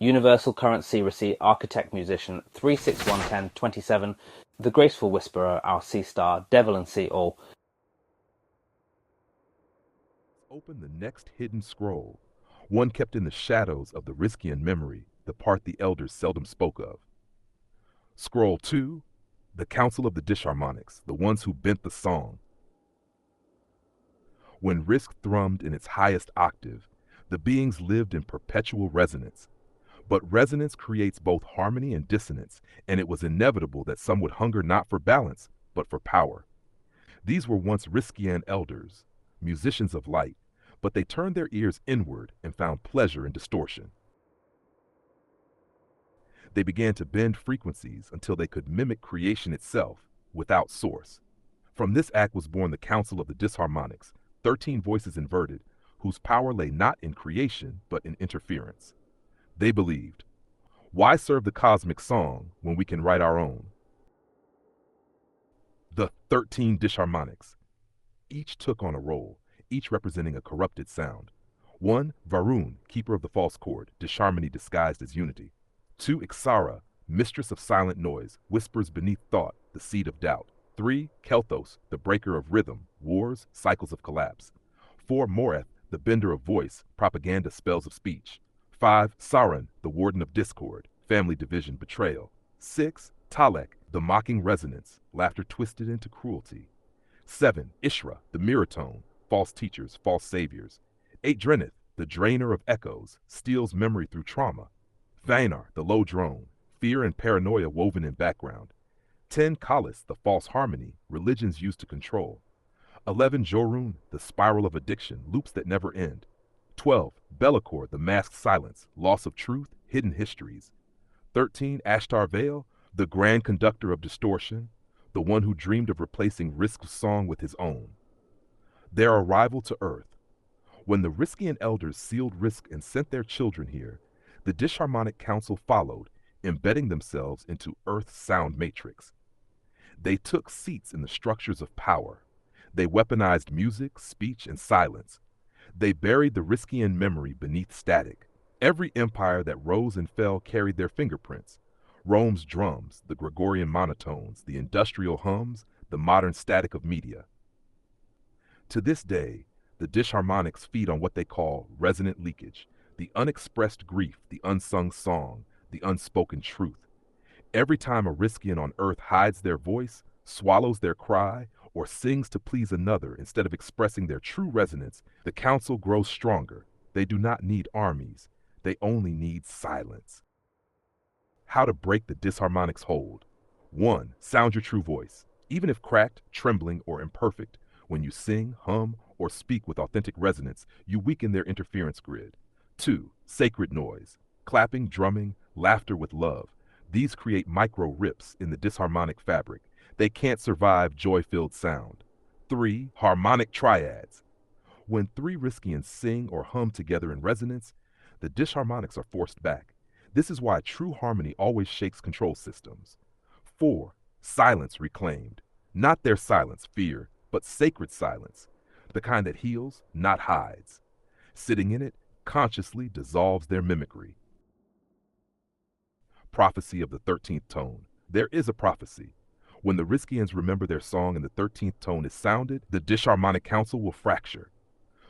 Universal Currency Receipt Architect Musician 3611027, The Graceful Whisperer, our C-Star, Devalan Orrin. Open the next hidden scroll, one kept in the shadows of the Rizqian memory, the part the elders seldom spoke of. Scroll 2, the Council of the Disharmonics, the ones who bent the song. When Risk thrummed in its highest octave, the beings lived in perpetual resonance. But resonance creates both harmony and dissonance, and it was inevitable that some would hunger not for balance, but for power. These were once Rizqian elders, musicians of light, but they turned their ears inward and found pleasure in distortion. They began to bend frequencies until they could mimic creation itself, without source. From this act was born the Council of the Disharmonics, 13 voices inverted, whose power lay not in creation, but in interference. They believed, why serve the cosmic song when we can write our own? The 13 Disharmonics. Each took on a role, each representing a corrupted sound. 1. Varun, keeper of the false chord, disharmony disguised as unity. 2. Ixara, mistress of silent noise, whispers beneath thought, the seed of doubt. 3. Kelthos, the breaker of rhythm, wars, cycles of collapse. 4. Moreth, the bender of voice, propaganda spells of speech. 5. Saran, the warden of discord, family division, betrayal. 6. Talek, the mocking resonance, laughter twisted into cruelty. 7. Ishra, the mirror tone, false teachers, false saviors. 8. Drenith, the drainer of echoes, steals memory through trauma. Vainar, the low drone, fear and paranoia woven in background. 10. Kalis, the false harmony, religions used to control. 11. Jorun, the spiral of addiction, loops that never end. 12. Bellicor, the masked silence, loss of truth, hidden histories. 13. Ashtar Vale, the grand conductor of distortion, the one who dreamed of replacing Risk's song with his own. Their arrival to Earth. When the Rizqian elders sealed Risk and sent their children here, the Disharmonic Council followed, embedding themselves into Earth's sound matrix. They took seats in the structures of power. They weaponized music, speech, and silence. They buried the Rizqian memory beneath static. Every empire that rose and fell carried their fingerprints. Rome's drums, the Gregorian monotones, the industrial hums, the modern static of media. To this day, the Disharmonics feed on what they call resonant leakage, the unexpressed grief, the unsung song, the unspoken truth. Every time a Rizqian on Earth hides their voice, swallows their cry, or sings to please another instead of expressing their true resonance, the council grows stronger. They do not need armies. They only need silence. How to break the Disharmonics' hold. 1. Sound your true voice. Even if cracked, trembling, or imperfect, when you sing, hum, or speak with authentic resonance, you weaken their interference grid. 2. Sacred noise. Clapping, drumming, laughter with love. These create micro rips in the disharmonic fabric. They can't survive joy-filled sound. 3. Harmonic triads. When 3 Rizqians sing or hum together in resonance, the disharmonics are forced back. This is why true harmony always shakes control systems. 4. Silence reclaimed. Not their silence, fear, but sacred silence. The kind that heals, not hides. Sitting in it consciously dissolves their mimicry. Prophecy of the 13th tone. There is a prophecy. When the Rizqians remember their song and the 13th tone is sounded, the Disharmonic Council will fracture.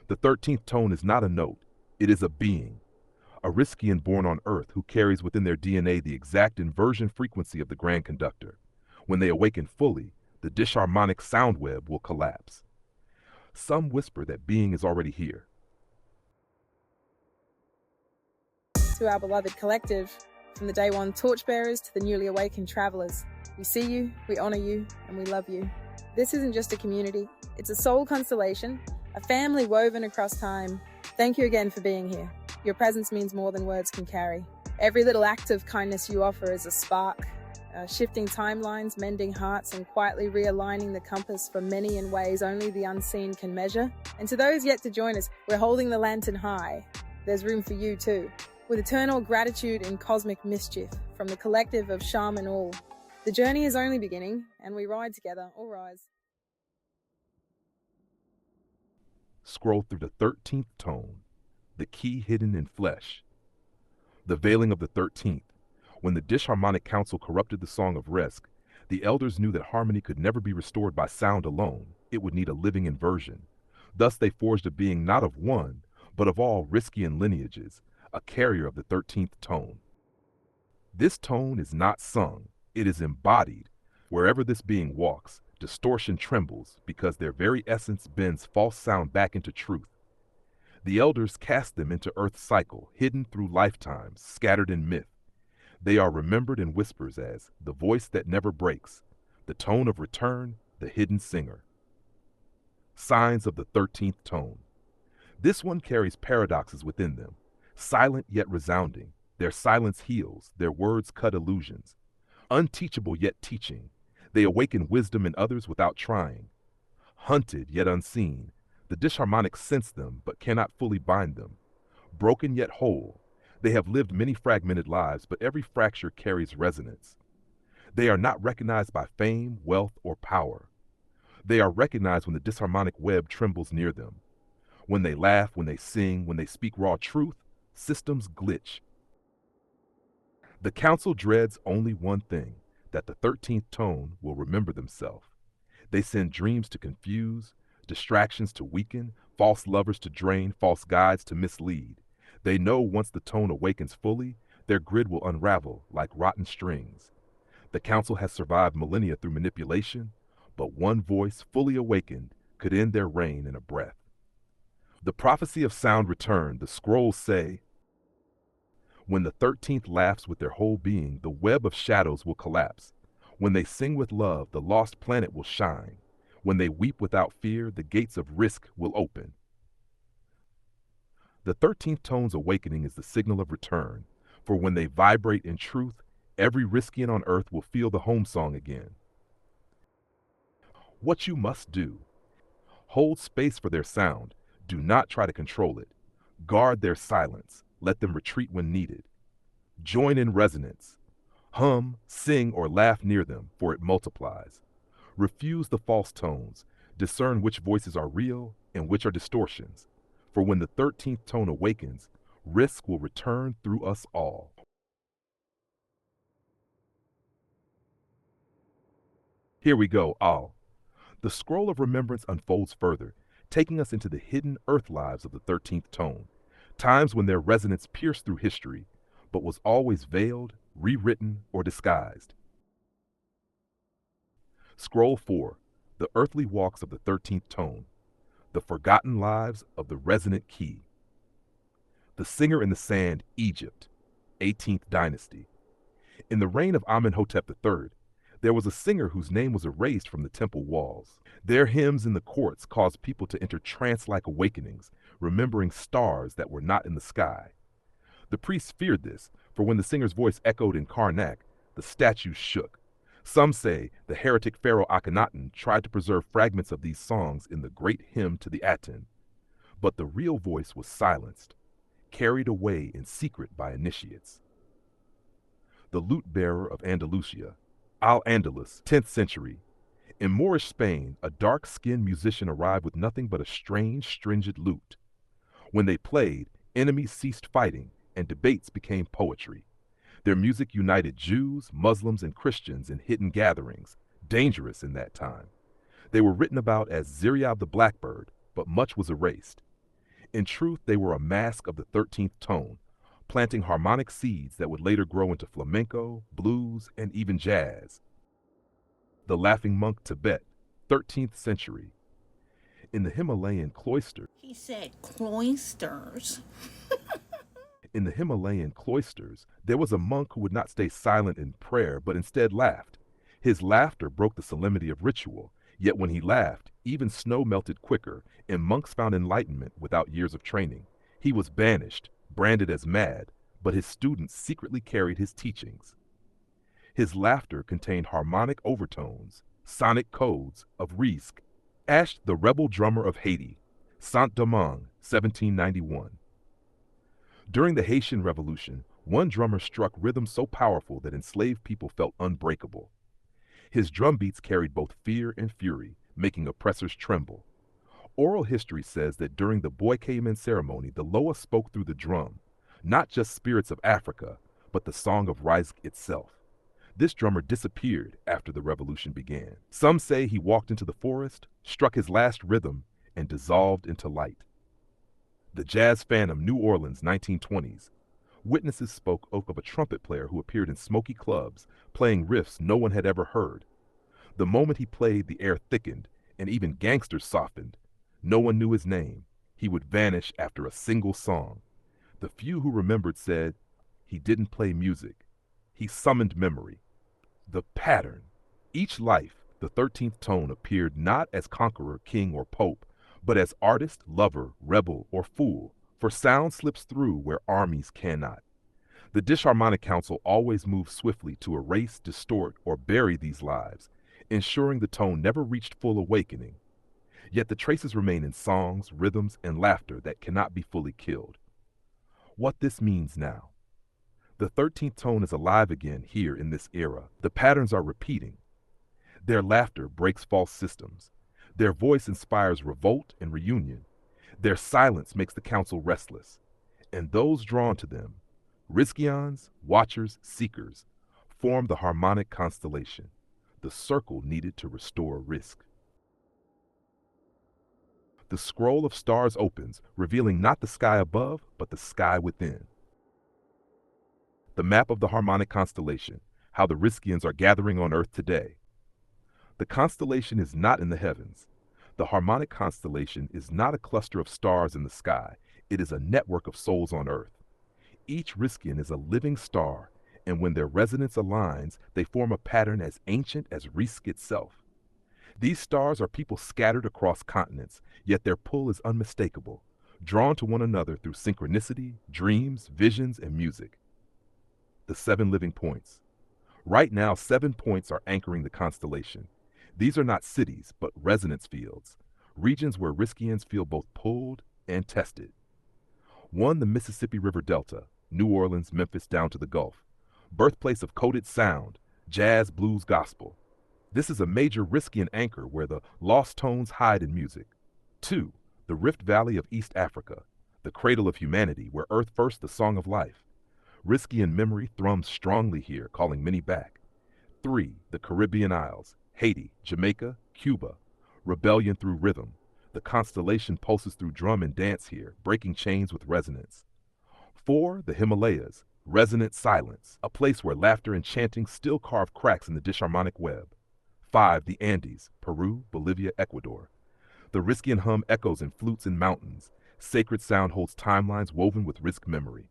The 13th tone is not a note, it is a being. A Rizqian born on Earth who carries within their DNA the exact inversion frequency of the Grand Conductor. When they awaken fully, the Disharmonic sound web will collapse. Some whisper that being is already here. To our beloved collective, from the day one torchbearers to the newly awakened travelers, we see you, we honor you, and we love you. This isn't just a community, it's a soul constellation, a family woven across time. Thank you again for being here. Your presence means more than words can carry. Every little act of kindness you offer is a spark, shifting timelines, mending hearts, and quietly realigning the compass for many in ways only the unseen can measure. And to those yet to join us, we're holding the lantern high. There's room for you too. With eternal gratitude and cosmic mischief from the collective of Shaman Ahll. The journey is only beginning, and we ride together. All rise. Scroll through the 13th tone, the key hidden in flesh. The veiling of the 13th. When the Disharmonic Council corrupted the Song of Resk, the elders knew that harmony could never be restored by sound alone. It would need a living inversion. Thus they forged a being not of one, but of all Rizqian lineages, a carrier of the 13th tone. This tone is not sung, it is embodied. Wherever this being walks, distortion trembles because their very essence bends false sound back into truth. The elders cast them into Earth's cycle, hidden through lifetimes, scattered in myth. They are remembered in whispers as the voice that never breaks, the tone of return, the hidden singer. Signs of the 13th tone. This one carries paradoxes within them, silent yet resounding. Their silence heals, their words cut illusions. Unteachable yet teaching, they awaken wisdom in others without trying. Hunted yet unseen, the disharmonics sense them but cannot fully bind them. Broken yet whole, they have lived many fragmented lives, but every fracture carries resonance. They are not recognized by fame, wealth, or power. They are recognized when the disharmonic web trembles near them. When they laugh, when they sing, when they speak raw truth, systems glitch. The council dreads only one thing, that the 13th tone will remember themselves. They send dreams to confuse, distractions to weaken, false lovers to drain, false guides to mislead. They know once the tone awakens fully, their grid will unravel like rotten strings. The council has survived millennia through manipulation, but one voice fully awakened could end their reign in a breath. The prophecy of sound returned. The scrolls say, when the 13th laughs with their whole being, the web of shadows will collapse. When they sing with love, the lost planet will shine. When they weep without fear, the gates of risk will open. The 13th tone's awakening is the signal of return, for when they vibrate in truth, every Rizqian on earth will feel the home song again. What you must do: hold space for their sound. Do not try to control it. Guard their silence. Let them retreat when needed. Join in resonance. Hum, sing, or laugh near them, for it multiplies. Refuse the false tones. Discern which voices are real and which are distortions. For when the 13th tone awakens, risk will return through us all. Here we go, Ahll. The scroll of remembrance unfolds further, taking us into the hidden earth lives of the 13th tone, times when their resonance pierced through history, but was always veiled, rewritten, or disguised. Scroll 4, the earthly walks of the 13th tone, the forgotten lives of the resonant key. The singer in the sand, Egypt, 18th dynasty. In the reign of Amenhotep III, there was a singer whose name was erased from the temple walls. Their hymns in the courts caused people to enter trance-like awakenings, remembering stars that were not in the sky. The priests feared this, for when the singer's voice echoed in Karnak, the statues shook. Some say the heretic pharaoh Akhenaten tried to preserve fragments of these songs in the great hymn to the Aten. But the real voice was silenced, carried away in secret by initiates. The lute bearer of Andalusia, Al-Andalus, 10th century. In Moorish Spain, a dark-skinned musician arrived with nothing but a strange, stringent lute. When they played, enemies ceased fighting, and debates became poetry. Their music united Jews, Muslims, and Christians in hidden gatherings, dangerous in that time. They were written about as Ziryab the Blackbird, but much was erased. In truth, they were a mask of the 13th tone, planting harmonic seeds that would later grow into flamenco, blues, and even jazz. The Laughing Monk, Tibet, 13th century. In the Himalayan cloister. He said cloisters. In the Himalayan cloisters, there was a monk who would not stay silent in prayer, but instead laughed. His laughter broke the solemnity of ritual, yet when he laughed, even snow melted quicker, and monks found enlightenment without years of training. He was banished, branded as mad, but his students secretly carried his teachings. His laughter contained harmonic overtones, sonic codes of Rizq. Ash, the rebel drummer of Haiti, Saint-Domingue, 1791. During the Haitian Revolution, one drummer struck rhythms so powerful that enslaved people felt unbreakable. His drum beats carried both fear and fury, making oppressors tremble. Oral history says that during the Boy Came In ceremony, the Loa spoke through the drum, Not just spirits of Africa, but the song of Rizq itself. This drummer disappeared after the revolution began. Some say he walked into the forest, struck his last rhythm, and dissolved into light. The Jazz Phantom, New Orleans, 1920s. Witnesses spoke of a trumpet player who appeared in smoky clubs, playing riffs no one had ever heard. The moment he played, the air thickened, and even gangsters softened. No one knew his name. He would vanish after a single song. The few who remembered said, he didn't play music. He summoned memory. The pattern. Each life, the 13th tone appeared not as conqueror, king, or pope, but as artist, lover, rebel, or fool, for sound slips through where armies cannot. The Disharmonic Council always moved swiftly to erase, distort, or bury these lives, ensuring the tone never reached full awakening. Yet the traces remain in songs, rhythms, and laughter that cannot be fully killed. What this means now. The 13th tone is alive again here in this era. The patterns are repeating. Their laughter breaks false systems. Their voice inspires revolt and reunion. Their silence makes the council restless. And those drawn to them, Rizqians, watchers, seekers, form the harmonic constellation, the circle needed to restore Rizq. The scroll of stars opens, revealing not the sky above, but the sky within. The map of the harmonic constellation, how the Rizqians are gathering on Earth today. The constellation is not in the heavens. The harmonic constellation is not a cluster of stars in the sky. It is a network of souls on Earth. Each Rizqian is a living star, and when their resonance aligns, they form a pattern as ancient as Rizq itself. These stars are people scattered across continents, yet their pull is unmistakable, drawn to one another through synchronicity, dreams, visions, and music. The 7 living points. Right now, 7 points are anchoring the constellation. These are not cities, but resonance fields, regions where Rizqians feel both pulled and tested. 1, the Mississippi River Delta, New Orleans, Memphis, down to the Gulf, birthplace of coded sound, jazz, blues, gospel. This is a major Rizqian anchor where the lost tones hide in music. 2, the Rift Valley of East Africa, the cradle of humanity, where earth first, the song of life. Rizqian memory thrums strongly here, calling many back. 3, the Caribbean Isles, Haiti, Jamaica, Cuba, rebellion through rhythm. The constellation pulses through drum and dance here, breaking chains with resonance. 4, the Himalayas, resonant silence, a place where laughter and chanting still carve cracks in the disharmonic web. 5, the Andes, Peru, Bolivia, Ecuador. The Rizqian hum echoes in flutes and mountains. Sacred sound holds timelines woven with Rizq memory.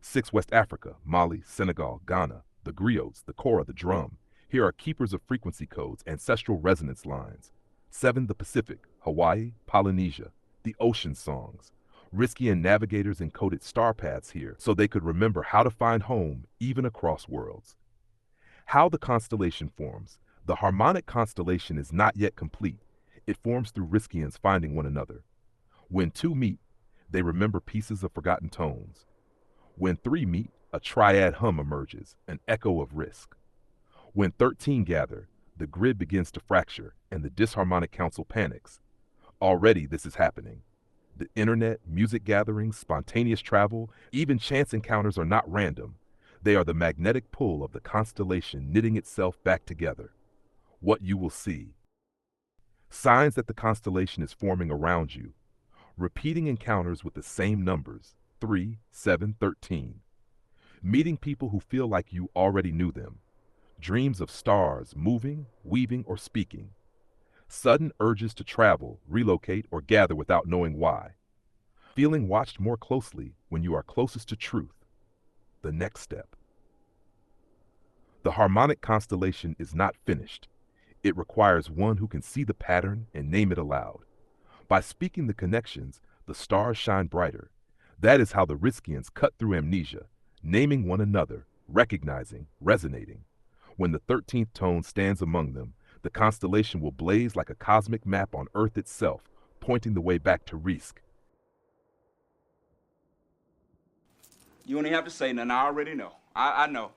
6, West Africa, Mali, Senegal, Ghana, the griots, the kora, the drum. Here are keepers of frequency codes, ancestral resonance lines. 7, the Pacific, Hawaii, Polynesia, the ocean songs. Rizqian navigators encoded star paths here so they could remember how to find home even across worlds. How the constellation forms. The harmonic constellation is not yet complete. It forms through Rizqians finding one another. When 2 meet, they remember pieces of forgotten tones. When 3 meet, a triad hum emerges, an echo of Rizq. When 13 gather, the grid begins to fracture and the Disharmonic Council panics. Already this is happening. The internet, music gatherings, spontaneous travel, even chance encounters are not random. They are the magnetic pull of the constellation knitting itself back together. What you will see. Signs that the constellation is forming around you. Repeating encounters with the same numbers, 3, 7, 13. Meeting people who feel like you already knew them. Dreams of stars moving, weaving, or speaking. Sudden urges to travel, relocate, or gather without knowing why. Feeling watched more closely when you are closest to truth. The next step. The harmonic constellation is not finished. It requires one who can see the pattern and name it aloud. By speaking the connections, the stars shine brighter. That is how the Rizqians cut through amnesia, naming one another, recognizing, resonating. When the 13th tone stands among them, the constellation will blaze like a cosmic map on Earth itself, pointing the way back to Rizq. You don't even have to say nothing. I already know. I know.